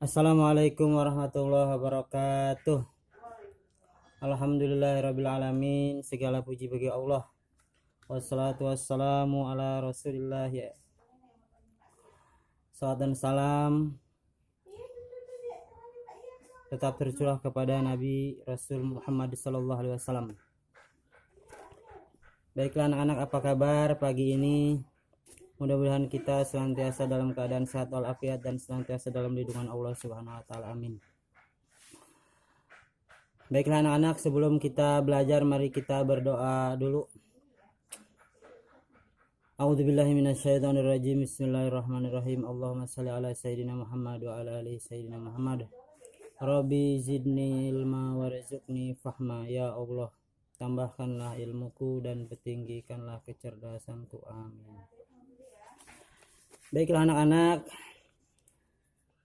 Assalamualaikum warahmatullahi wabarakatuh. Alhamdulillahirabbil alamin. Segala puji bagi Allah. Wassalatu wassalamu ala Rasulillah. Salawat dan salam tetap tercurah kepada Nabi Rasul Muhammad sallallahu alaihi wasallam. Baiklah anak-anak, apa kabar pagi ini? Mudah-mudahan kita senantiasa dalam keadaan sehat walafiat dan senantiasa dalam lindungan Allah Subhanahu wa taala. Amin. Baiklah anak-anak, sebelum kita belajar mari kita berdoa dulu. A'udzubillahi minasyaitonirrajim. Bismillahirrahmanirrahim. Allahumma shalli ala sayyidina Muhammad wa ala ali sayyidina Muhammad. Rabbi zidni ilma warzuqni fahma. Ya Allah, tambahkanlah ilmuku dan tinggikanlah kecerdasanku. Amin. Baiklah anak-anak,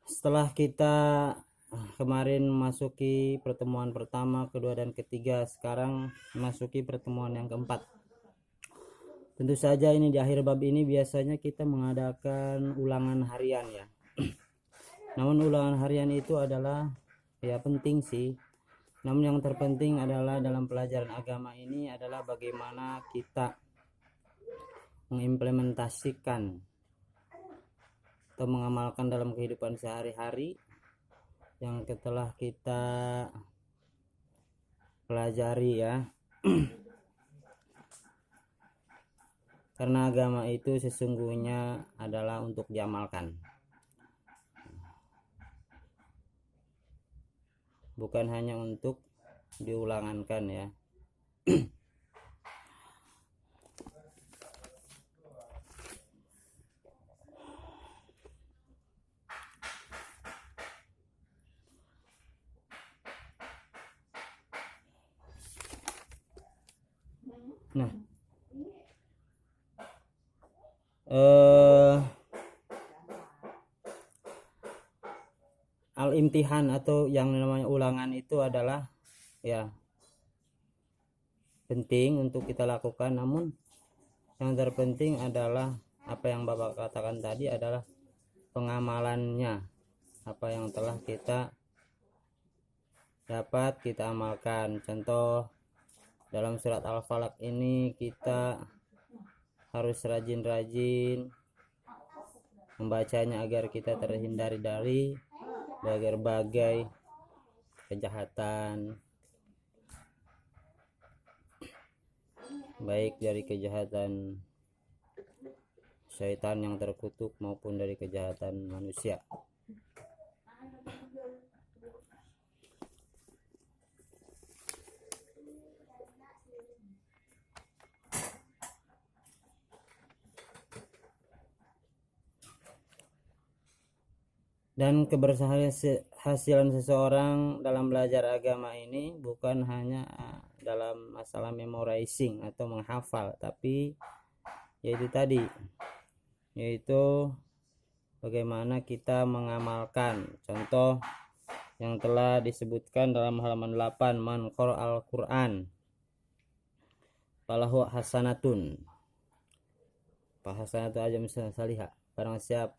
setelah kita kemarin memasuki pertemuan pertama, kedua, dan ketiga, sekarang memasuki pertemuan yang keempat. Tentu saja ini di akhir bab ini biasanya kita mengadakan ulangan harian ya. Namun ulangan harian itu adalah ya penting sih. Namun yang terpenting adalah dalam pelajaran agama ini adalah bagaimana kita mengimplementasikan atau mengamalkan dalam kehidupan sehari-hari yang telah kita pelajari ya. Karena agama itu sesungguhnya adalah untuk diamalkan, bukan hanya untuk diulangankan ya. Nah, al-imtihan atau yang namanya ulangan itu adalah ya penting untuk kita lakukan, namun yang terpenting adalah apa yang Bapak katakan tadi adalah pengamalannya. Apa yang telah kita dapat kita amalkan. Contoh dalam surat Al-Falaq ini kita harus rajin-rajin membacanya agar kita terhindari dari berbagai kejahatan, baik dari kejahatan syaitan yang terkutuk maupun dari kejahatan manusia. Dan keberhasilan seseorang dalam belajar agama ini bukan hanya dalam masalah memorizing atau menghafal, tapi yaitu bagaimana kita mengamalkan. Contoh yang telah disebutkan dalam halaman 8, man qara'al Qur'an falahu hasanatun. Hasanatu ajam salihah. Barang siapa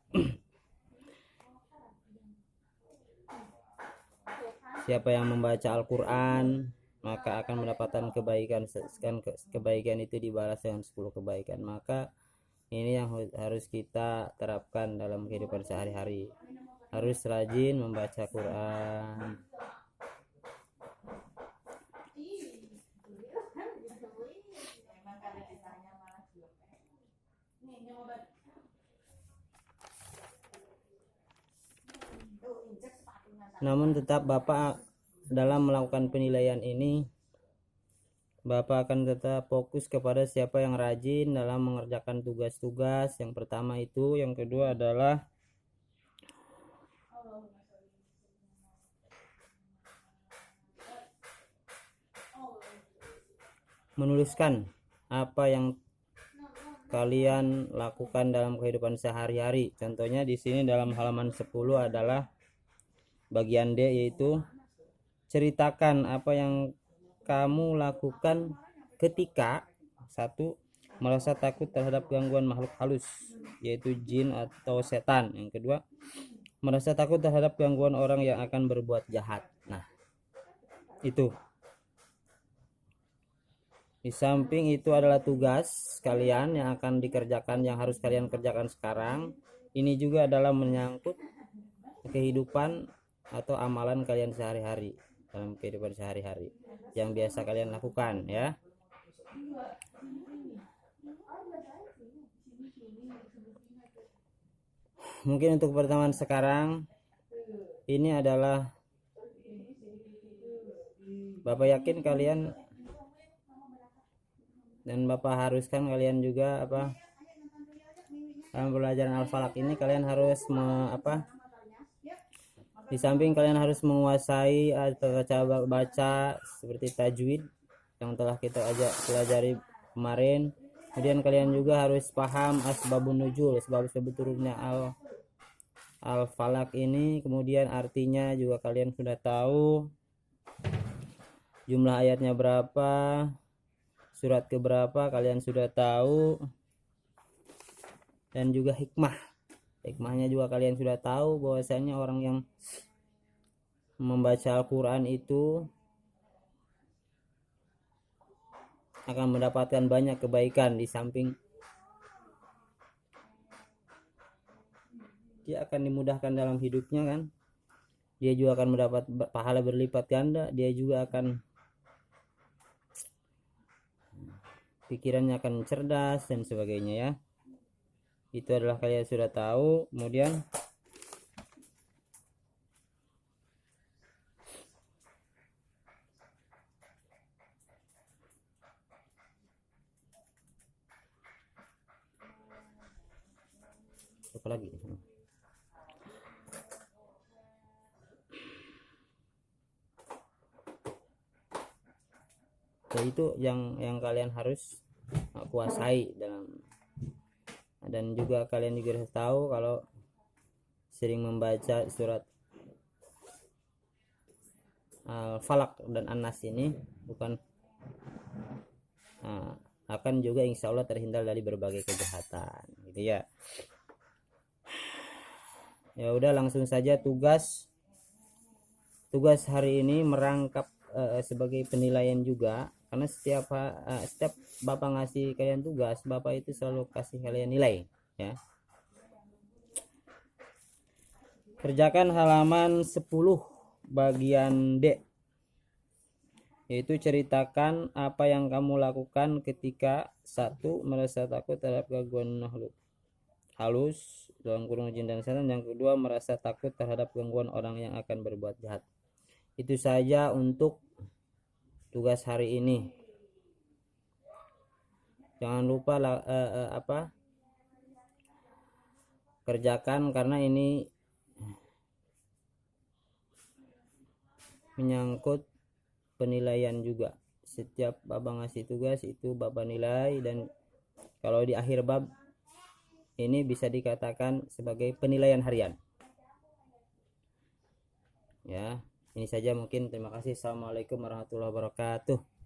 yang membaca Al-Quran maka akan mendapatkan kebaikan. Kebaikan itu dibalas dengan 10 kebaikan. Maka ini yang harus kita terapkan dalam kehidupan sehari-hari. Harus rajin membaca Quran. Namun tetap Bapak dalam melakukan penilaian ini, Bapak akan tetap fokus kepada siapa yang rajin dalam mengerjakan tugas-tugas. Yang pertama itu, yang kedua adalah menuliskan apa yang kalian lakukan dalam kehidupan sehari-hari. Contohnya di sini dalam halaman 10 adalah bagian D, yaitu ceritakan apa yang kamu lakukan ketika satu, merasa takut terhadap gangguan makhluk halus, yaitu jin atau setan. Yang kedua, merasa takut terhadap gangguan orang yang akan berbuat jahat. Nah, itu. Di samping itu adalah tugas kalian yang akan dikerjakan, yang harus kalian kerjakan sekarang. Ini juga adalah menyangkut kehidupan atau amalan kalian sehari-hari, dalam kehidupan sehari-hari yang biasa kalian lakukan ya. Mungkin untuk pertemuan sekarang ini adalah, Bapak yakin kalian dan Bapak haruskan kalian juga dalam pelajaran Al-Falaq ini kalian harus di samping kalian harus menguasai atau baca seperti tajwid yang telah kita pelajari kemarin, kemudian kalian juga harus paham asbabun nuzul, sebab-sebab turunnya Al-Falaq ini, kemudian artinya juga kalian sudah tahu, jumlah ayatnya berapa, surat keberapa kalian sudah tahu, dan juga hikmahnya juga kalian sudah tahu, bahwasanya orang yang membaca Al-Quran itu akan mendapatkan banyak kebaikan. Di samping dia akan dimudahkan dalam hidupnya kan, dia juga akan mendapat pahala berlipat ganda, dia juga akan pikirannya akan cerdas dan sebagainya ya. Itu adalah kalian sudah tahu. Kemudian apa lagi? Ya, itu yang kalian harus kuasai dan juga kalian juga harus tahu kalau sering membaca surat Al-Falaq dan An-Nas ini akan juga insya Allah terhindar dari berbagai kejahatan gitu ya. Ya udah, langsung saja tugas hari ini merangkap sebagai penilaian juga, karena setiap Bapak ngasih kalian tugas, Bapak itu selalu kasih kalian nilai ya. Kerjakan halaman 10 bagian D, yaitu ceritakan apa yang kamu lakukan ketika 1. merasa takut terhadap gangguan makhluk halus dalam kurung jin dan setan, yang kedua merasa takut terhadap gangguan orang yang akan berbuat jahat. Itu saja untuk tugas hari ini. Jangan lupa kerjakan, karena ini menyangkut penilaian juga. Setiap Bapak ngasih tugas itu Bapak nilai, dan kalau di akhir bab ini bisa dikatakan sebagai penilaian harian ya. Ini saja mungkin, terima kasih. Assalamualaikum warahmatullahi wabarakatuh.